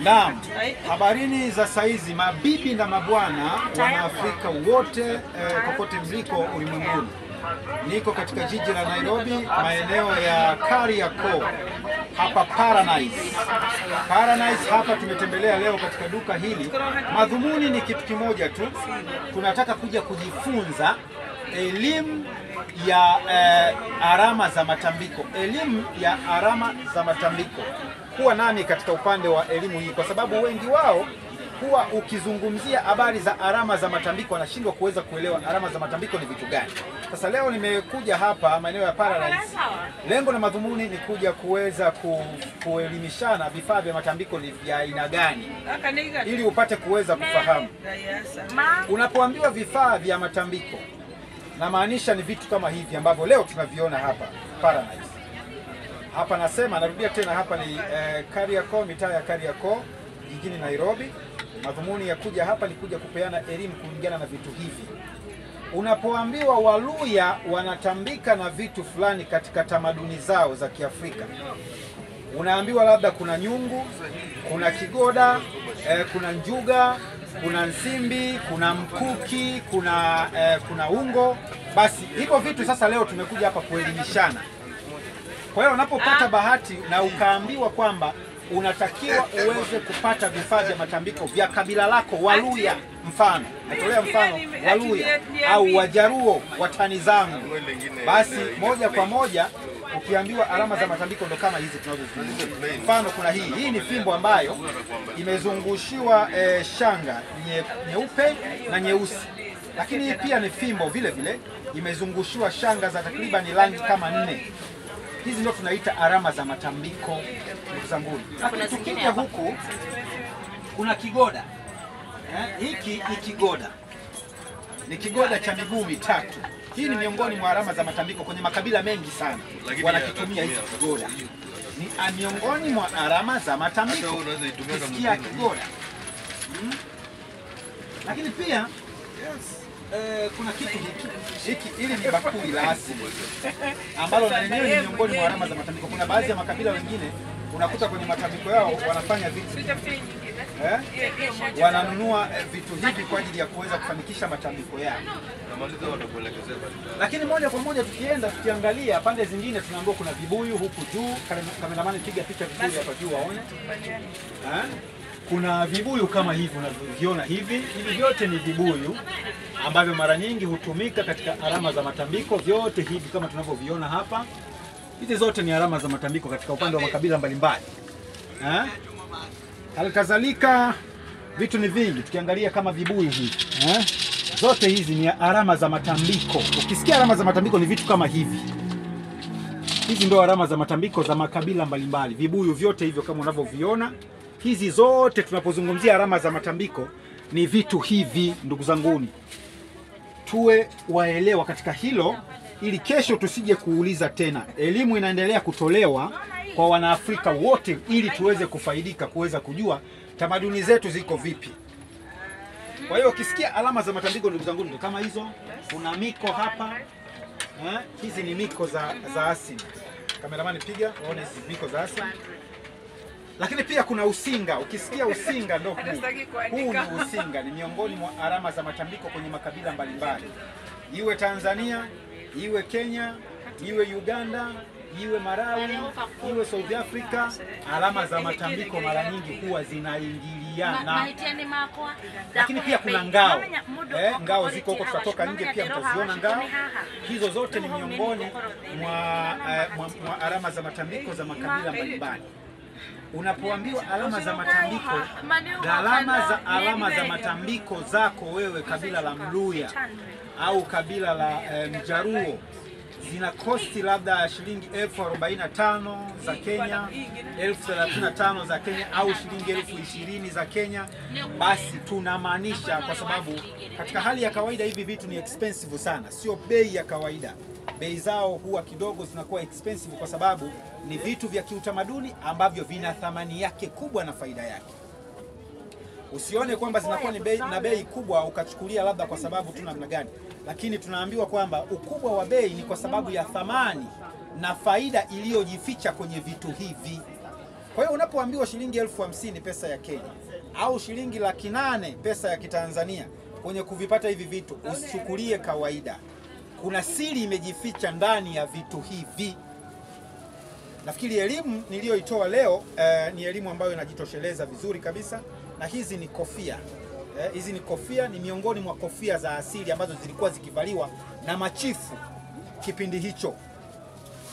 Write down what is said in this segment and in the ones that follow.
Naam, habarini za saizi mabibi na mabwana wana Afrika wote popote mliko ulimwenguni. Niko katika jiji la Nairobi, maeneo ya Kariakoo, hapa Paradise. Paradise hapa tumetembelea leo katika duka hili. Madhumuni ni kitu kimoja tu. Tunataka kuja kujifunza elimu ya alama za matambiko. Elimu ya alama za matambiko. Kuwa nami katika upande wa elimu hii, kwa sababu wengi wao huwa ukizungumzia habari za alama za matambiko wanashindwa kuweza kuelewa alama za matambiko ni vitu gani. Sasa leo nimekuja hapa maeneo ya Paradise. Lengo na madhumuni ni kuja kuweza kuelimishana vifaa vya matambiko ni vya aina gani, ili upate kuweza kufahamu. Unapoambiwa vifaa vya matambiko, na maanisha ni vitu kama hivi ambavyo leo tunaviona hapa Paradise. Hapa nasema, narudia tena, hapa ni Kariakoo, mitaa ya Kariakoo jijini Nairobi. Madhumuni ya kuja hapa ni kuja kupeana elimu kulingana na vitu hivi. Unapoambiwa Waluya wanatambika na vitu fulani katika tamaduni zao za Kiafrika, unaambiwa labda kuna nyungu, kuna kigoda, kuna njuga, kuna nsimbi, kuna mkuki, kuna ungo. Basi hivyo vitu sasa leo tumekuja hapa kuelimishana. Kwa hiyo unapopata bahati na ukaambiwa kwamba unatakiwa uweze kupata vifaa vya matambiko vya kabila lako Waluya, mfano natolea mfano Waluya au Wajaruo, watani zangu, basi moja kwa moja ukiambiwa alama za matambiko ndo kama hizi tunazozungumzia. Mfano kuna hii ni fimbo ambayo imezungushiwa shanga nyeupe na nyeusi, lakini hii pia ni fimbo vile vile imezungushiwa shanga za takriban rangi kama 4. Hizi ndio tunaita alama za matambiko, ndugu zangu. Lakini tukija huku kuna kigoda. Hiki ni kigoda. Ni kigoda cha miguu mitatu. Hii ni miongoni mwa alama za matambiko kwenye makabila mengi sana. Wanakitumia hizi kigoda. Ni miongoni mwa alama za matambiko. Kisikia kigoda. Lakini pia kuna kitu hiki, hili ni bakuli la asili ambalo na lenyewe ni miongoni mwa alama za matambiko. Kuna baadhi ya makabila wengine unakuta kwenye matambiko yao wanafanya vitu wananunua vitu hivi kwa ajili ya kuweza kufanikisha matambiko yao. Lakini moja kwa moja tukiangalia pande zingine tunaambiwa kuna vibuyu huku juu. Kameramani piga picha vibuyu hapa juu waone. Kuna vibuyu kama hivi unavyoviona hivi. Hivi vyote ni vibuyu ambavyo mara nyingi hutumika katika alama za matambiko. Vyote hivi kama tunavyoviona hapa, hizi zote ni alama za matambiko katika upande wa makabila mbalimbali. Halikadhalika vitu ni vingi, tukiangalia kama vibuyu hivi. Zote hizi ni alama za matambiko. Ukisikia alama za matambiko ni vitu kama hivi. Hizi ndio alama za matambiko za makabila mbalimbali. Vibuyu vyote hivyo kama unavyoviona. Hizi zote tunapozungumzia alama za matambiko ni vitu hivi, ndugu zanguni. Tuwe waelewa katika hilo ili kesho tusije kuuliza tena. Elimu inaendelea kutolewa kwa Wanaafrika wote ili tuweze kufaidika, kuweza kujua tamaduni zetu ziko vipi. Kwa hiyo ukisikia alama za matambiko, ndugu zanguni, ndio kama hizo. Kuna miko hapa. Hizi ni miko za asili. Kameramani piga waone hizi miko za asili. Lakini pia kuna usinga. Ukisikia usinga ndio huu ni usinga, ni miongoni mwa alama za matambiko kwenye makabila mbalimbali. Iwe Tanzania, iwe Kenya, iwe Uganda, iwe Malawi, iwe South Africa, alama za matambiko mara nyingi huwa zinaingiliana. Lakini pia kuna ngao. Ngao ziko huko, tutatoka nje pia mtaziona ngao. Hizo zote ni miongoni mwa alama za matambiko za makabila mbalimbali. Unapoambiwa alama za matambiko, alama za matambiko zako wewe kabila la Mluya au kabila la Mjaruo zina kosti labda shilingi 45,000 za Kenya, 35,000 za Kenya au shilingi 20,000 za Kenya. Basi tunamaanisha, kwa sababu katika hali ya kawaida hivi vitu ni expensive sana, sio bei ya kawaida. Bei zao huwa kidogo zinakuwa expensive kwa sababu ni vitu vya kiutamaduni ambavyo vina thamani yake kubwa na faida yake. Usione kwamba zinakuwa ni bei kubwa ukachukulia labda kwa sababu tu namna gani, lakini tunaambiwa kwamba ukubwa wa bei ni kwa sababu ya thamani na faida iliyojificha kwenye vitu hivi. Kwa hiyo unapoambiwa shilingi 50,000 pesa ya Kenya au shilingi 800,000 pesa ya Kitanzania kwenye kuvipata hivi vitu, usichukulie kawaida. Kuna siri imejificha ndani ya vitu hivi. Nafikiri elimu niliyoitoa leo ni elimu ambayo inajitosheleza vizuri kabisa, na hizi ni kofia. Hizi ni kofia, ni miongoni mwa kofia za asili ambazo zilikuwa zikivaliwa na machifu kipindi hicho.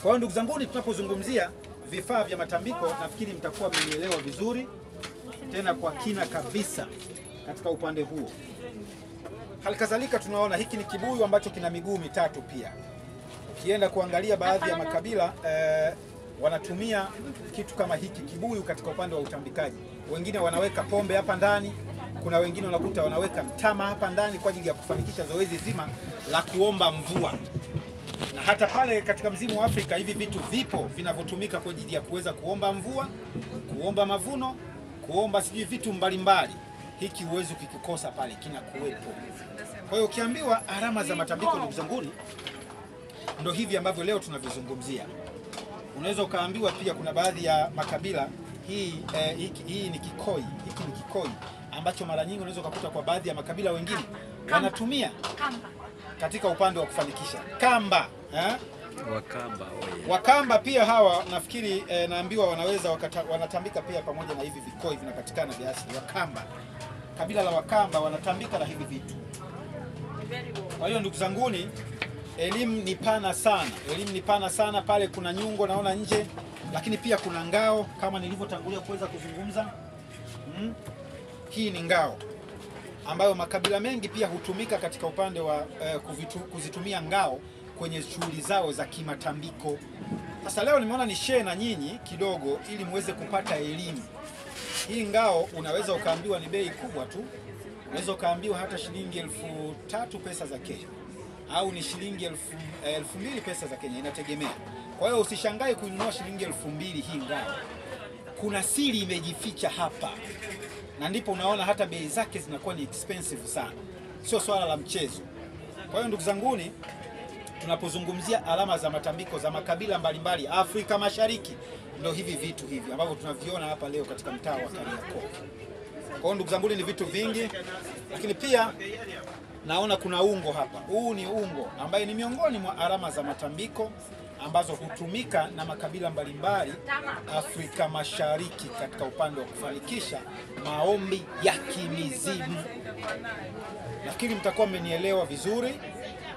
Kwa hiyo ndugu zangu, tunapozungumzia vifaa vya matambiko, nafikiri mtakuwa mmenielewa vizuri tena kwa kina kabisa katika upande huo. Halikadhalika tunaona hiki ni kibuyu ambacho kina miguu mitatu pia. Ukienda kuangalia baadhi ya makabila wanatumia kitu kama hiki kibuyu katika upande wa utambikaji. Wengine wanaweka pombe hapa ndani, kuna wengine unakuta wanaweka mtama hapa ndani kwa ajili ya kufanikisha zoezi zima la kuomba mvua. Na hata pale katika mzimu wa Afrika hivi vitu vipo vinavyotumika kwa ajili ya kuweza kuomba mvua, kuomba mavuno, kuomba sijui vitu mbalimbali. Hiki uwezo kikukosa pale kinakuwepo. Kwa hiyo ukiambiwa alama za matambiko, ndugu zangu, ndio hivi ambavyo leo tunavizungumzia. Unaweza ukaambiwa pia kuna baadhi ya makabila hii ni kikoi, hiki ni kikoi ambacho mara nyingi unaweza kukuta kwa baadhi ya makabila wengine wanatumia katika upande wa kufanikisha kamba, Wakamba pia hawa nafikiri naambiwa wanatambika pia pamoja na hivi vikoi vinapatikana vya asili. Wakamba, kabila la Wakamba wanatambika na hivi vitu. Kwa hiyo ndugu zanguni, elimu ni pana sana, elimu ni pana sana. Pale kuna nyungo naona nje, lakini pia kuna ngao kama nilivyotangulia kuweza kuzungumza. Hii ni ngao ambayo makabila mengi pia hutumika katika upande wa kuzitumia ngao kwenye shughuli zao za kimatambiko. Sasa leo nimeona ni share na nyinyi kidogo ili muweze kupata elimu. Hii ngao unaweza ukaambiwa ni bei kubwa tu. Unaweza ukaambiwa hata shilingi 3,000 pesa za Kenya au ni shilingi 2,000 pesa za Kenya, inategemea. Kwa hiyo usishangae kununua shilingi 2,000 hii ngao. Kuna siri imejificha hapa. Na ndipo unaona hata bei zake zinakuwa ni expensive sana. Sio swala la mchezo. Kwa hiyo ndugu zanguni, tunapozungumzia alama za matambiko za makabila mbalimbali Afrika Mashariki, ndio hivi vitu hivi ambavyo tunaviona hapa leo katika mtaa wa Kariakoo. Kwa hiyo ndugu zanguni, ni vitu vingi, lakini pia naona kuna ungo hapa. Huu ni ungo ambaye ni miongoni mwa alama za matambiko ambazo hutumika na makabila mbalimbali Afrika Mashariki katika upande wa kufanikisha maombi ya kimizimu. Nafikiri mtakuwa mmenielewa vizuri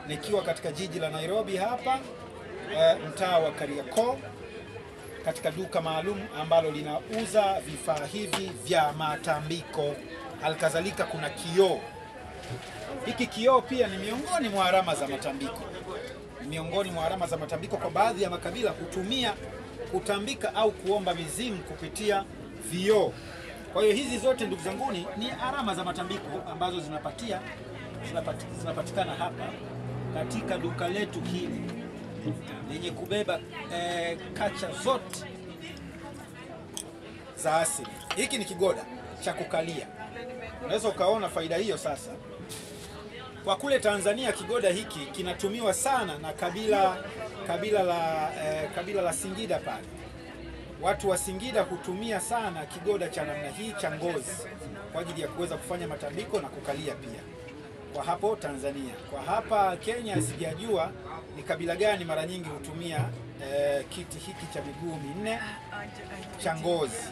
nikiwa katika jiji la Nairobi hapa, mtaa wa Kariakoo, katika duka maalum ambalo linauza vifaa hivi vya matambiko. Halikadhalika kuna kioo. Hiki kioo pia ni miongoni mwa alama za matambiko. Miongoni mwa alama za matambiko kwa baadhi ya makabila hutumia kutambika au kuomba mizimu kupitia vioo. Kwa hiyo hizi zote ndugu zanguni ni alama za matambiko ambazo zinapatikana hapa katika duka letu hili lenye kubeba kacha zote za asili. Hiki ni kigoda cha kukalia. Unaweza ukaona faida hiyo sasa. Kwa kule Tanzania kigoda hiki kinatumiwa sana na kabila la Singida pale. Watu wa Singida hutumia sana kigoda cha namna hii cha ngozi kwa ajili ya kuweza kufanya matambiko na kukalia pia. Kwa hapo Tanzania, kwa hapa Kenya sijajua ni kabila gani mara nyingi hutumia kiti hiki cha miguu minne cha ngozi.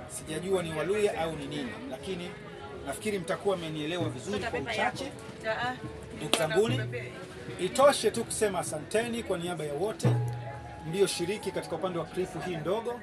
Sijajua ni Waluya au ni nini, lakini nafikiri mtakuwa mmenielewa vizuri kwa uchache. Ndugu zanguni, itoshe tu kusema asanteni kwa niaba ya wote mlioshiriki katika upande wa klipu hii ndogo.